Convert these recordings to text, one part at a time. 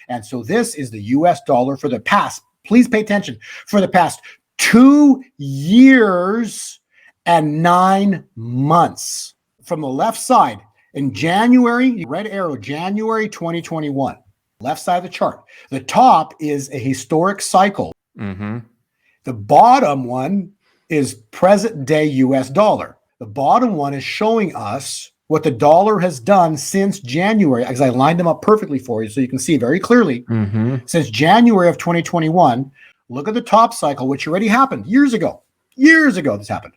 And so this is the US dollar for the past, please pay attention, for the past 2 years and 9 months. From the left side, in January, red arrow, January 2021, left side of the chart. The top is a historic cycle. Mm-hmm. The bottom one is present day US dollar. The bottom one is showing us what the dollar has done since January, because I lined them up perfectly for you so you can see very clearly. Mm-hmm. Since January of 2021, look at the top cycle, which already happened years ago. Years ago, this happened.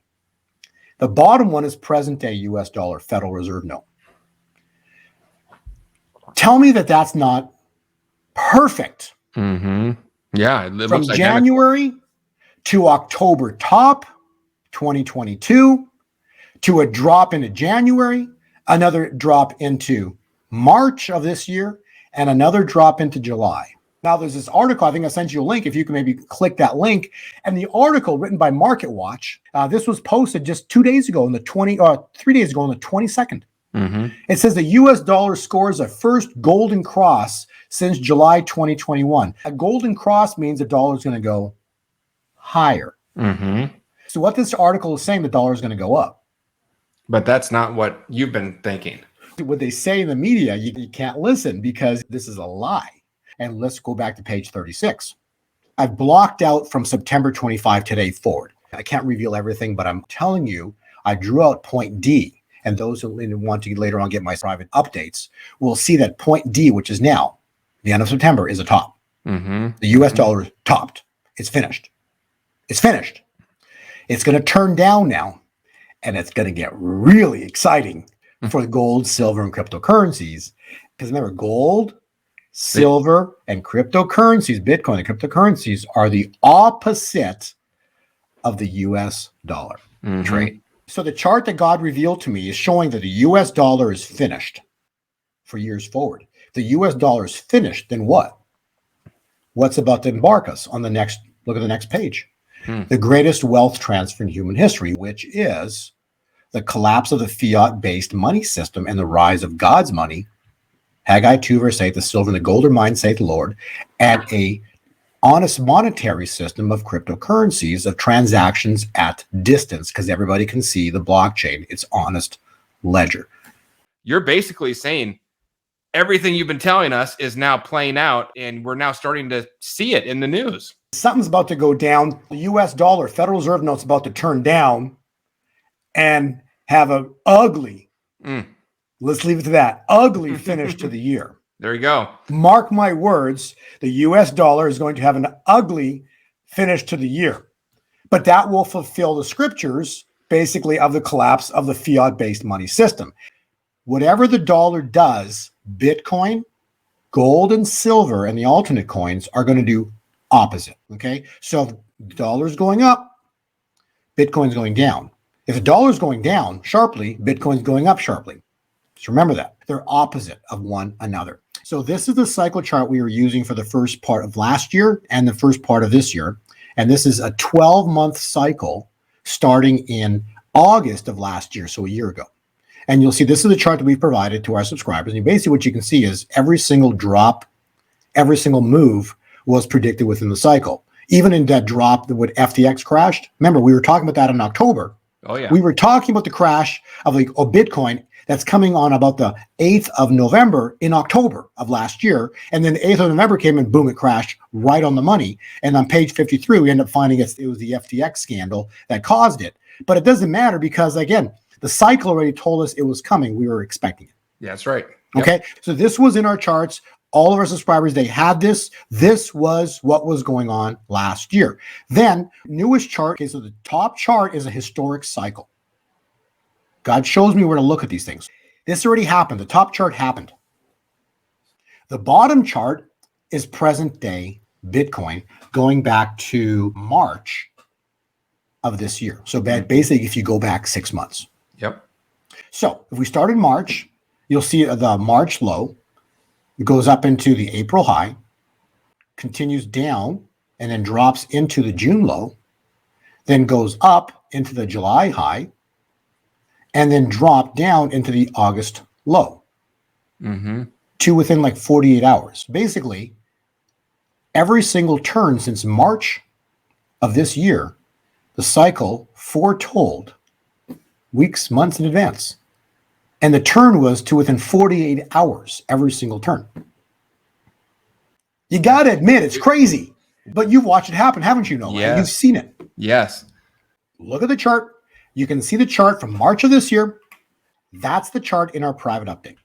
The bottom one is present day US dollar, Federal Reserve note. Tell me that that's not perfect. Mm-hmm. Yeah. It From looks January to October top 2022 to a drop into January, another drop into March of this year, and another drop into July. Now there's this article, I think I sent you a link, if you can maybe click that link. And the article written by Market Watch, this was posted just 2 days ago, 3 days ago on the 22nd. Mm-hmm. It says the US dollar scores a first golden cross since July 2021. A golden cross means the dollar is going to go higher. Mm-hmm. So what this article is saying, the dollar is going to go up. But that's not what you've been thinking. What they say in the media, you can't listen because this is a lie. And let's go back to page 36. I've blocked out from September 25 today forward. I can't reveal everything, but I'm telling you, I drew out point D. And those who want to later on get my private updates will see that point D, which is now, the end of September, is a top. Mm-hmm. The US dollar is topped. It's finished. It's finished. It's going to turn down now, and it's going to get really exciting for gold, silver, and cryptocurrencies. Because remember, gold, silver, and cryptocurrencies, Bitcoin and cryptocurrencies are the opposite of the US dollar trade. So the chart that God revealed to me is showing that the US dollar is finished for years forward. If the US dollar is finished, then what? What's about to embark us on the next, look at the next page. The greatest wealth transfer in human history, which is the collapse of the fiat-based money system and the rise of God's money. Haggai 2 verse 8, the silver and the gold are mine, saith the Lord, and a honest monetary system of cryptocurrencies, of transactions at distance, because everybody can see the blockchain. It's honest ledger. You're basically saying everything you've been telling us is now playing out, and we're now starting to see it in the news. Something's about to go down. The US dollar, Federal Reserve note's about to turn down and have an ugly, let's leave it to that, ugly finish to the year. There you go. Mark my words, the US dollar is going to have an ugly finish to the year. But that will fulfill the scriptures, basically, of the collapse of the fiat-based money system. Whatever the dollar does, Bitcoin, gold, and silver, and the alternate coins are going to do opposite, okay? So if the dollar is going up, Bitcoin's going down. If the dollar is going down sharply, Bitcoin's going up sharply. Just remember that. They're opposite of one another. So this is the cycle chart we were using for the first part of last year and the first part of this year. And this is a 12-month cycle starting in August of last year, so a year ago. And you'll see this is the chart that we've provided to our subscribers. And basically what you can see is every single drop, every single move was predicted within the cycle. Even in that drop that when FTX crashed, remember, we were talking about that in October. Oh, yeah. We were talking about the crash of Bitcoin that's coming on about the 8th of November in October of last year. And then the 8th of November came and boom, it crashed right on the money. And on page 53, we end up finding it was the FTX scandal that caused it. But it doesn't matter because, again, the cycle already told us it was coming. We were expecting it. Yeah, that's right. Yep. Okay, so this was in our charts. All of our subscribers, they had this. This was what was going on last year. Then, newest chart, okay, so the top chart is a historic cycle. God shows me where to look at these things. This already happened. The top chart happened. The bottom chart is present day Bitcoin going back to March of this year. So basically, if you go back 6 months. Yep. So if we start in March, you'll see the March low. It goes up into the April high, continues down, and then drops into the June low, then goes up into the July high, and then drop down into the August low. Mm-hmm. to within like 48 hours. Basically, every single turn since March of this year, the cycle foretold weeks, months in advance. And the turn was to within 48 hours, every single turn. You got to admit, it's crazy. But you've watched it happen, haven't you, Noah? Yes. You've seen it. Yes. Look at the chart. You can see the chart from March of this year. That's the chart in our private update.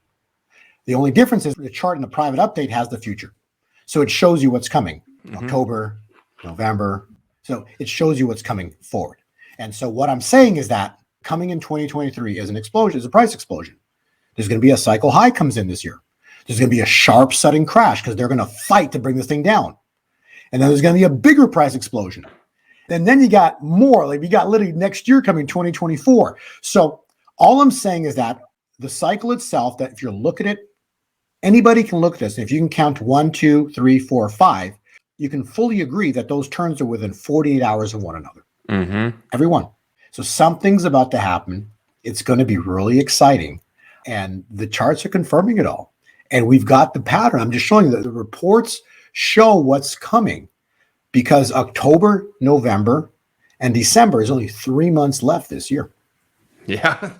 The only difference is the chart in the private update has the future. So it shows you what's coming. October, November. So it shows you what's coming forward. And so what I'm saying is that coming in 2023 is an explosion, is a price explosion. There's going to be a cycle high comes in this year. There's going to be a sharp sudden crash because they're going to fight to bring this thing down. And then there's going to be a bigger price explosion. And then you got more, like you got literally next year coming, 2024. So all I'm saying is that the cycle itself, that if you look at it, anybody can look at this. And if you can count 1, 2, 3, 4, 5, you can fully agree that those turns are within 48 hours of one another. Every one. So something's about to happen. It's going to be really exciting. And the charts are confirming it all. And we've got the pattern. I'm just showing you that the reports show what's coming, because October, November, and December is only 3 months left this year. Yeah.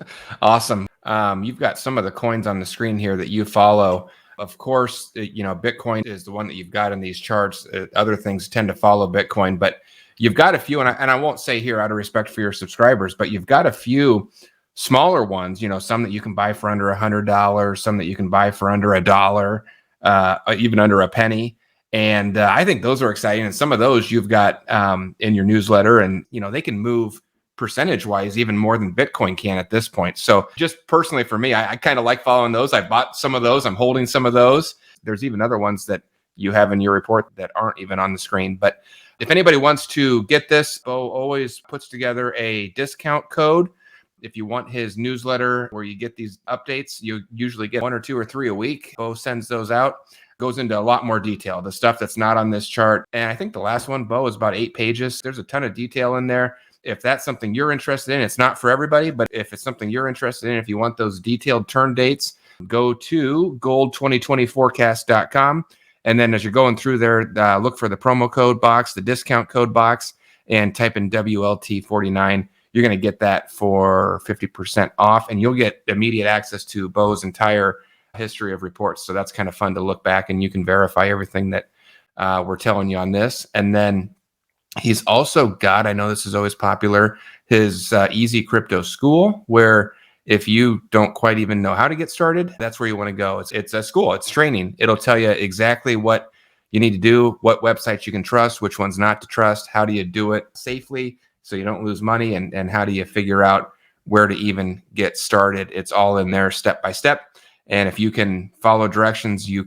Awesome. You've got some of the coins on the screen here that you follow. Of course, Bitcoin is the one that you've got in these charts. Other things tend to follow Bitcoin, but you've got a few, and I won't say here out of respect for your subscribers, but you've got a few smaller ones, some that you can buy for under $100, some that you can buy for under $1, even under a penny. And I think those are exciting. And some of those you've got in your newsletter, and, they can move percentage wise even more than Bitcoin can at this point. So just personally for me, I kind of like following those. I bought some of those. I'm holding some of those. There's even other ones that you have in your report that aren't even on the screen. But if anybody wants to get this, Bo always puts together a discount code. If you want his newsletter where you get these updates, you usually get 1 or 2 or 3 a week. Bo sends those out, goes into a lot more detail, the stuff that's not on this chart. And I think the last one, Bo, is about 8 pages. There's a ton of detail in there. If that's something you're interested in, it's not for everybody, but if it's something you're interested in, if you want those detailed turn dates, go to gold2020forecast.com. And then as you're going through there, look for the promo code box, the discount code box, and type in WLT49. You're going to get that for 50% off, and you'll get immediate access to Bo's entire history of reports. So that's kind of fun to look back, and you can verify everything that we're telling you on this. And then he's also got, I know this is always popular, his Easy Crypto School, where if you don't quite even know how to get started, that's where you want to go. It's a school, it's training. It'll tell you exactly what you need to do, what websites you can trust, which ones not to trust, how do you do it safely so you don't lose money, and how do you figure out where to even get started. It's all in there step by step. And if you can follow directions, you'll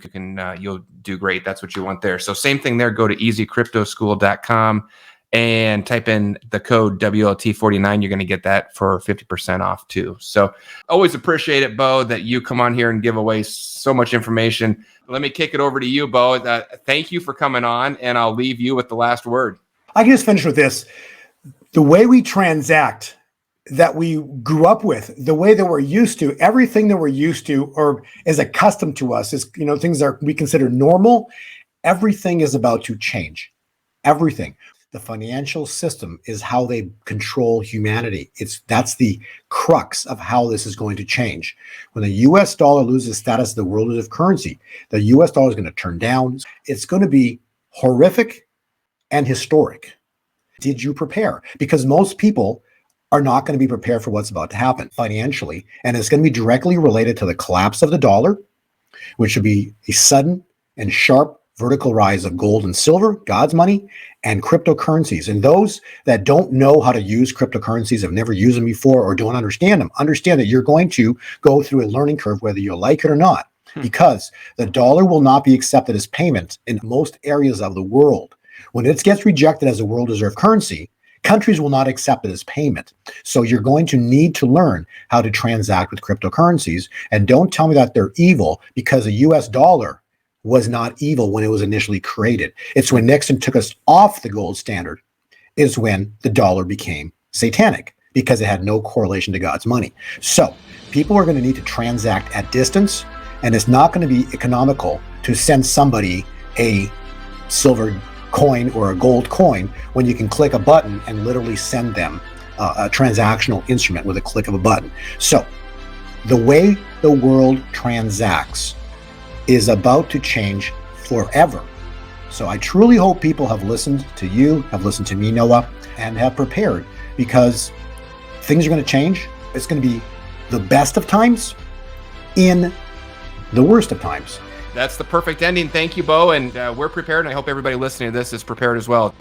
do great. That's what you want there. So same thing there. Go to easycryptoschool.com and type in the code WLT49. You're going to get that for 50% off too. So always appreciate it, Bo, that you come on here and give away so much information. Let me kick it over to you, Bo. Thank you for coming on, and I'll leave you with the last word. I can just finish with this. The way we transact, that we grew up with, the way that we're used to, everything that we're used to or is accustomed to us is, things that we consider normal. Everything is about to change. Everything. The financial system is how they control humanity. That's the crux of how this is going to change. When the US dollar loses status as the world reserve currency, the US dollar is going to turn down. It's going to be horrific and historic. Did you prepare? Because most people are not going to be prepared for what's about to happen financially. And it's going to be directly related to the collapse of the dollar, which would be a sudden and sharp vertical rise of gold and silver, God's money, and cryptocurrencies. And those that don't know how to use cryptocurrencies, have never used them before, or don't understand them, understand that you're going to go through a learning curve, whether you like it or not, because the dollar will not be accepted as payment in most areas of the world. When it gets rejected as a world reserve currency, countries will not accept it as payment. So you're going to need to learn how to transact with cryptocurrencies. And don't tell me that they're evil, because the US dollar was not evil when it was initially created. It's when Nixon took us off the gold standard is when the dollar became satanic, because it had no correlation to God's money. So people are going to need to transact at distance. And it's not going to be economical to send somebody a silver coin or a gold coin when you can click a button and literally send them a transactional instrument with a click of a button. So the way the world transacts is about to change forever. So I truly hope people have listened to you, have listened to me, Noah, and have prepared, because things are going to change. It's going to be the best of times in the worst of times. That's the perfect ending. Thank you, Bo. And we're prepared. And I hope everybody listening to this is prepared as well.